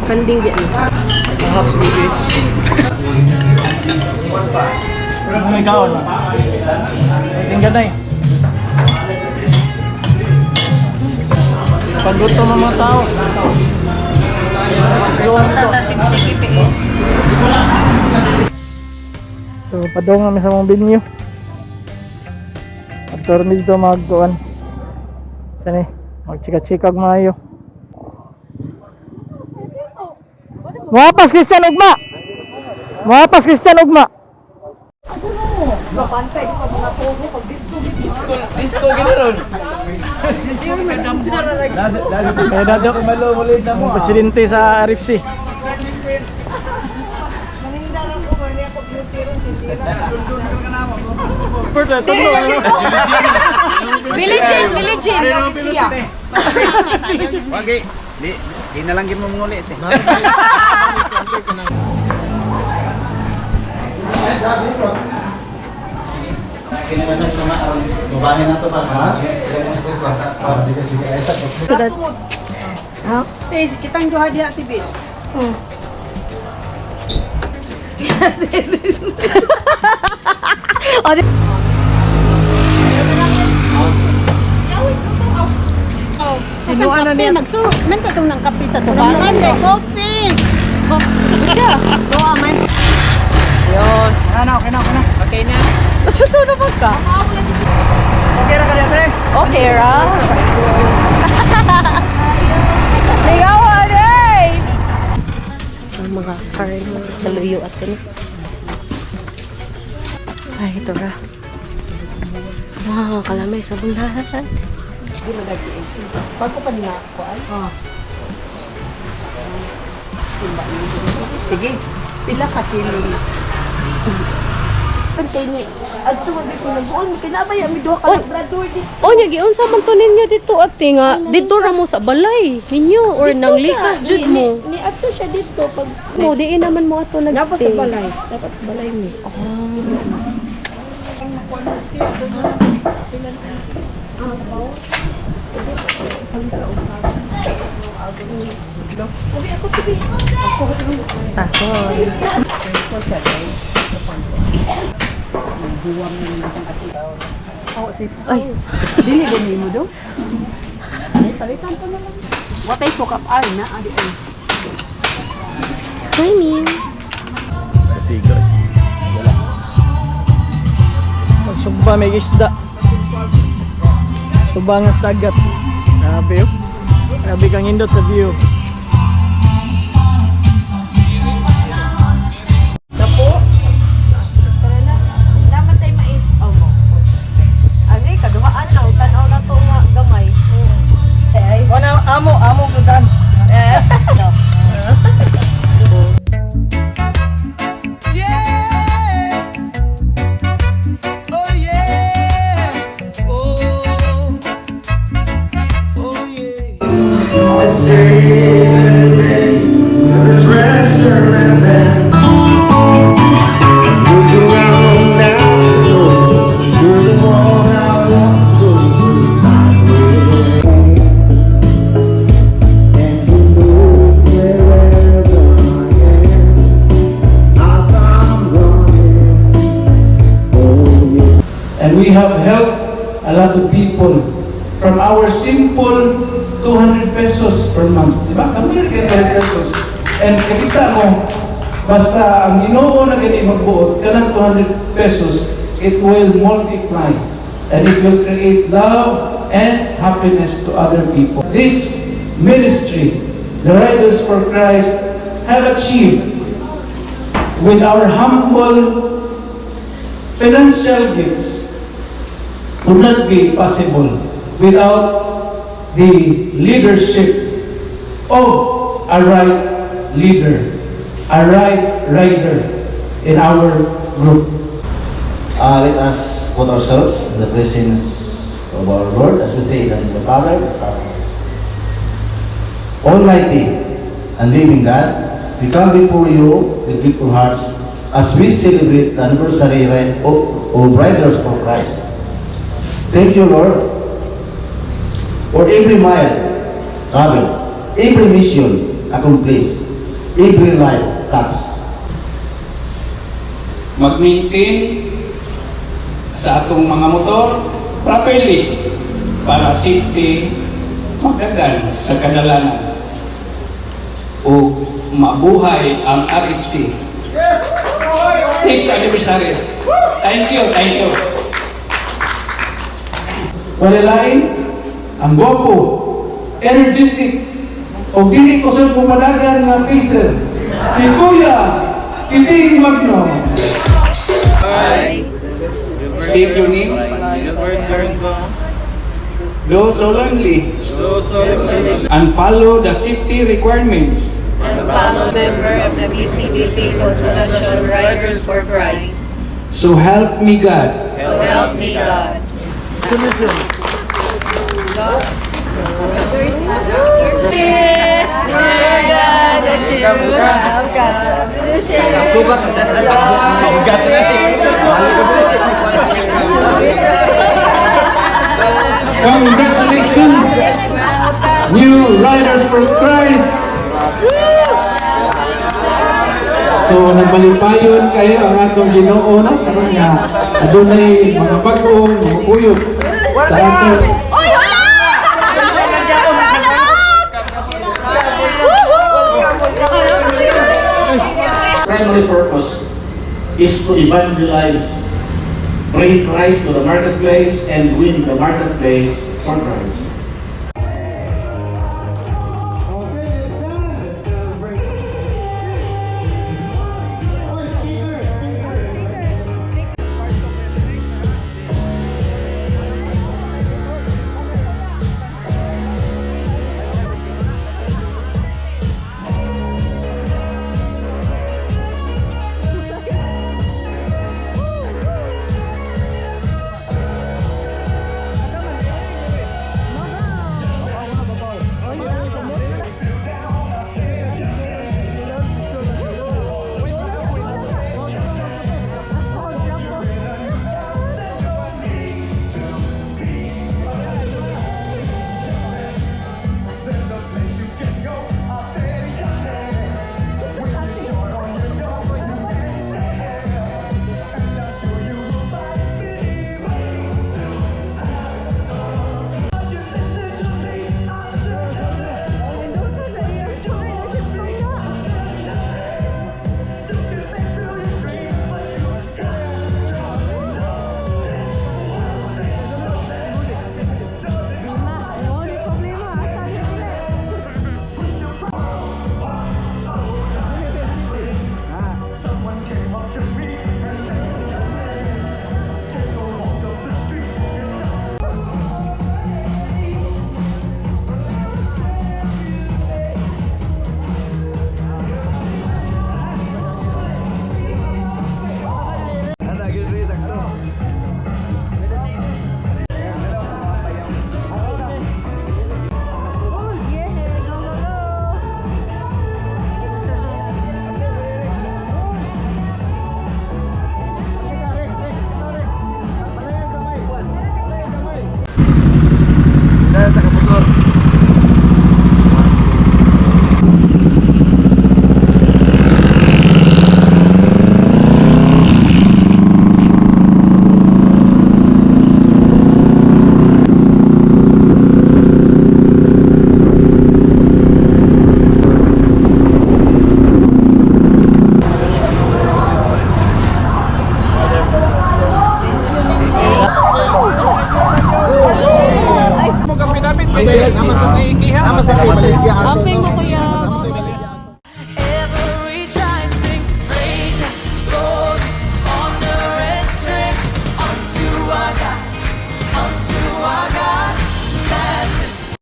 Kanding biyan. Hawks baby. May kaon. Tingnan na eh. Pagluto ng mga tao. Resulta sa 60 kPa. So, padong kami sa mga binyo. After dito magkuhan. Saan eh? Magchika-chikag maayo. Mapas Christian Ugma! Mapas Christian Ugma! Mapantay ko mga pogo pag Disco ginaron. Kaya dado ko Malulit na mo. presidente sa RFC. Village. Wagi, di na lang mo ngulit eh. Kinamasan ko nga aron babae na to pa. Ha? Sige. Eh, kitang duha diha ti Bits. Ano niya? Magsuot. Man ka itong ng kape sa tubangan. Coffee! Basta! Doa man. Yun. Okay na. Okay na. Masusunod mo ka? Okay na kanya te? Okay, ra. Ligawan eh! Ang mga karin mo sa luyo at ano. Ay, ito ra. Wow, kalamay sa bundahan. Bago pa nila ako ay. Sige. Pila ka kilo. Pantay ni. Adto man ko nagbuon. Kinabaya mi duha ka labrador di. O, niya, giunsa man to ninyo dito ate nga. Dito ra mo sa balay ninyo or nang likas jud mo. Ni adto siya dito pag Mo, diin naman mo ato nagstay. Dapat sa balay. Dapat sa balay mi. Ay, Dili gani mo do. Ay palitan pa na lang. Watay sukap ay na adi ay. hi, Min. Sigos. Magsugba may isda. Tubangas dagat. Grabe yun. Grabe kang indot sa view. Dapo. Tara na. Naman tay mais. Oh mo. Ani kaduhaan na tan-aw na to nga gamay. Ay. Wala amo kudan. And we have helped a lot of people from our simple 200 pesos per month. Diba? Kami rin 200 pesos. And kakita mo, basta ang Ginoo na gani magbuot, kanang 200 pesos, it will multiply. And it will create love and happiness to other people. This ministry, the Riders for Christ, have achieved with our humble financial gifts would not be possible without the leadership of a right leader, a right rider in our group. Let us put ourselves in the presence of our Lord, as we say in the name of the Father, the Son, and the Holy Spirit. Almighty and living God, we come before you with grateful hearts as we celebrate the anniversary of Riders for Christ. Thank you, Lord, for every mile traveled, every mission accomplished, every life touch. Mag-maintain sa atong mga motor properly para safety magagan sa kadalanan o mabuhay ang RFC. 6th anniversary. Thank you, thank you. Walalain, ang gwapo, energetic, o dili ko sa pumadagan na pacer, si Kuya Kiting Magno. State your name. Do solemnly and follow the safety requirements. And fellow member of the BCBP Constellation Riders for Christ. So help me God. So help me God. Congratulations, new Riders for Christ. So nagmalipayon kayo ang atong Ginoo na karon nga adunay mga bag-ong mga kuyog sa atong Primary purpose is to evangelize, bring Christ to the marketplace, and win the marketplace for Christ. Amping mo